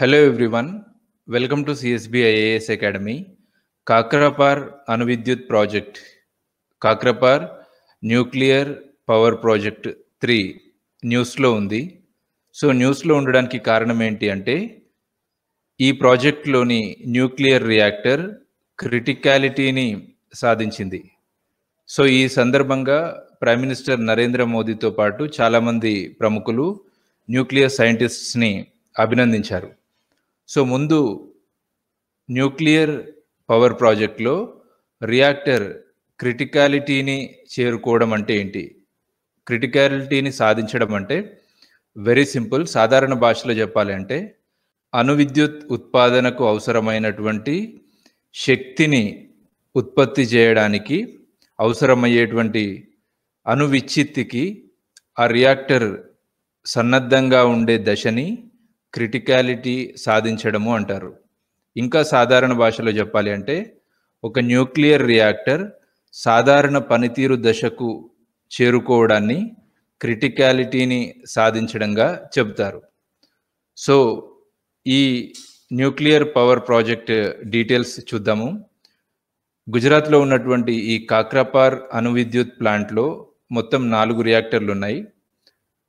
Hello everyone, welcome to CSB IAS Academy. Kakrapar అణువిద్యుత్ project Kakrapar nuclear power project 3 న్యూస్లో ఉంది. So న్యూస్లో ఉండడానికి కారణం ఏంటి అంటే ఈ ప్రాజెక్ట్లోని న్యూక్లియర్ రియాక్టర్ క్రిటికాలిటీని సాధించింది. సో ఈ సందర్భంగా ప్రైమ్ మినిస్టర్ నరేంద్ర మోదీతో పాటు చాలామంది ప్రముఖులు న్యూక్లియర్ సైంటిస్ట్స్ని అభినందించారు. సో ముందు న్యూక్లియర్ పవర్ ప్రాజెక్ట్లో రియాక్టర్ క్రిటికాలిటీని చేరుకోవడం అంటే ఏంటి, క్రిటికాలిటీని సాధించడం అంటే వెరీ సింపుల్. సాధారణ భాషలో చెప్పాలి అంటే అణువిద్యుత్ ఉత్పాదనకు అవసరమైనటువంటి శక్తిని ఉత్పత్తి చేయడానికి అవసరమయ్యేటువంటి అణువిచ్ఛిత్తికి ఆ రియాక్టర్ సన్నద్ధంగా ఉండే దశని క్రిటికాలిటీ సాధించడము అంటారు. ఇంకా సాధారణ భాషలో చెప్పాలి అంటే ఒక న్యూక్లియర్ రియాక్టర్ సాధారణ పనితీరు దశకు చేరుకోవడాన్ని క్రిటికాలిటీని సాధించడంగా చెబుతారు. సో ఈ న్యూక్లియర్ పవర్ ప్రాజెక్ట్ డీటెయిల్స్ చూద్దాము. గుజరాత్లో ఉన్నటువంటి ఈ కాక్రాపార్ అణువిద్యుత్ ప్లాంట్లో మొత్తం 4 రియాక్టర్లు ఉన్నాయి.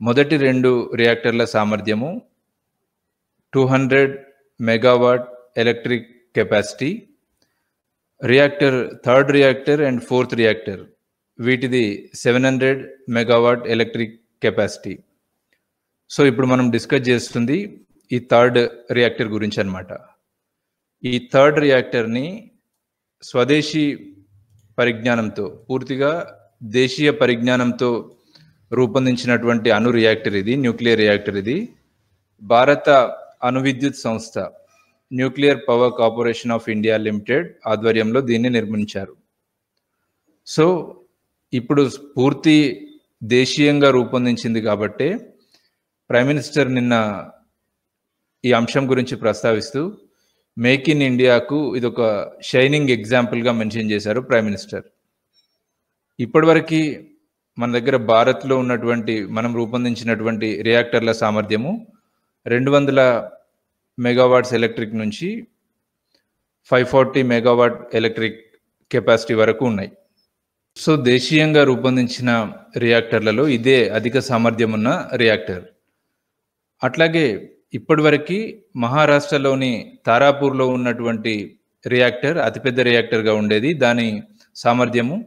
మొదటి 2 రియాక్టర్ల సామర్థ్యము 200 megawatt electric capacity. Reactor third reactor and fourth reactor వీటిది 700 మెగావాట్ ఎలక్ట్రిక్ కెపాసిటీ. సో ఇప్పుడు మనం డిస్కస్ చేస్తుంది ఈ థర్డ్ రియాక్టర్ గురించి అన్నమాట. ఈ థర్డ్ రియాక్టర్ని స్వదేశీ పరిజ్ఞానంతో, పూర్తిగా దేశీయ పరిజ్ఞానంతో రూపొందించినటువంటి అణు రియాక్టర్ ఇది, న్యూక్లియర్ రియాక్టర్ ఇది. భారత అణువిద్యుత్ సంస్థ nuclear power corporation of India limited ఆధ్వర్యంలో దీన్ని నిర్మించారు. సో ఇప్పుడు పూర్తి దేశీయంగా రూపొందించింది కాబట్టి ప్రైమ్ మినిస్టర్ నిన్న ఈ అంశం గురించి ప్రస్తావిస్తూ మేక్ ఇన్ ఇండియాకు ఇది ఒక షైనింగ్ ఎగ్జాంపుల్గా మెన్షన్ చేశారు ప్రైమ్ మినిస్టర్. ఇప్పటివరకు మన దగ్గర భారత్లో ఉన్నటువంటి మనం రూపొందించినటువంటి రియాక్టర్ల సామర్థ్యము 200 మెగావాట్స్ ఎలక్ట్రిక్ నుంచి 540 మెగావాట్ ఎలక్ట్రిక్ కెపాసిటీ వరకు ఉన్నాయి. సో దేశీయంగా రూపొందించిన రియాక్టర్లలో ఇదే అధిక సామర్థ్యం ఉన్న రియాక్టర్. అట్లాగే ఇప్పటివరకు మహారాష్ట్రలోని తారాపూర్లో ఉన్నటువంటి రియాక్టర్ అతిపెద్ద రియాక్టర్గా ఉండేది. దాని సామర్థ్యము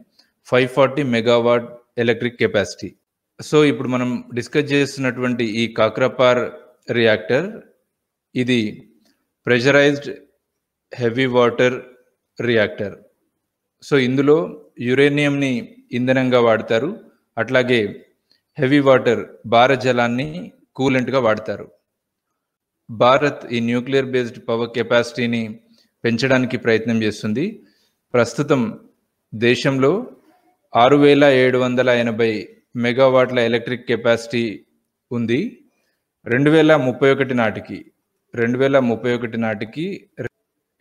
540 మెగావాట్ ఎలక్ట్రిక్ కెపాసిటీ. సో ఇప్పుడు మనం డిస్కస్ చేస్తున్నటువంటి ఈ కాక్రాపార్ రియాక్టర్ ఇది pressurised heavy water reactor. So ఇందులో యురేనియంని ఇంధనంగా వాడతారు, అట్లాగే హెవీ వాటర్ భార జలాన్ని కూలెంట్గా వాడతారు. భారత్ ఈ న్యూక్లియర్ బేస్డ్ పవర్ కెపాసిటీని పెంచడానికి ప్రయత్నం చేస్తుంది. ప్రస్తుతం దేశంలో 6780 మెగావాట్ల ఎలక్ట్రిక్ కెపాసిటీ ఉంది. 2031 నాటికి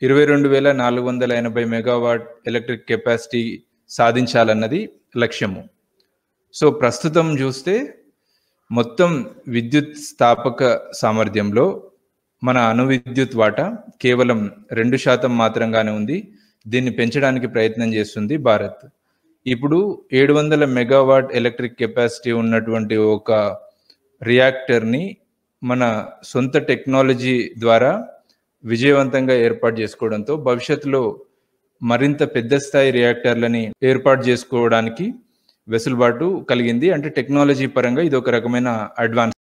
22,480 మెగావాట్ ఎలక్ట్రిక్ కెపాసిటీ సాధించాలన్నది లక్ష్యము. సో ప్రస్తుతం చూస్తే మొత్తం విద్యుత్ స్థాపక సామర్థ్యంలో మన అణు విద్యుత్ వాటా కేవలం 2% మాత్రంగానే ఉంది. దీన్ని పెంచడానికి ప్రయత్నం చేస్తుంది భారత్. ఇప్పుడు 700 మెగావాట్ ఎలక్ట్రిక్ కెపాసిటీ ఉన్నటువంటి ఒక రియాక్టర్ని మన సొంత టెక్నాలజీ ద్వారా విజయవంతంగా ఏర్పాటు చేసుకోవడంతో భవిష్యత్తులో మరింత పెద్ద స్థాయి రియాక్టర్లని ఏర్పాటు చేసుకోవడానికి వెసులుబాటు కలిగింది. అంటే టెక్నాలజీ పరంగా ఇది ఒక రకమైన అడ్వాన్స్.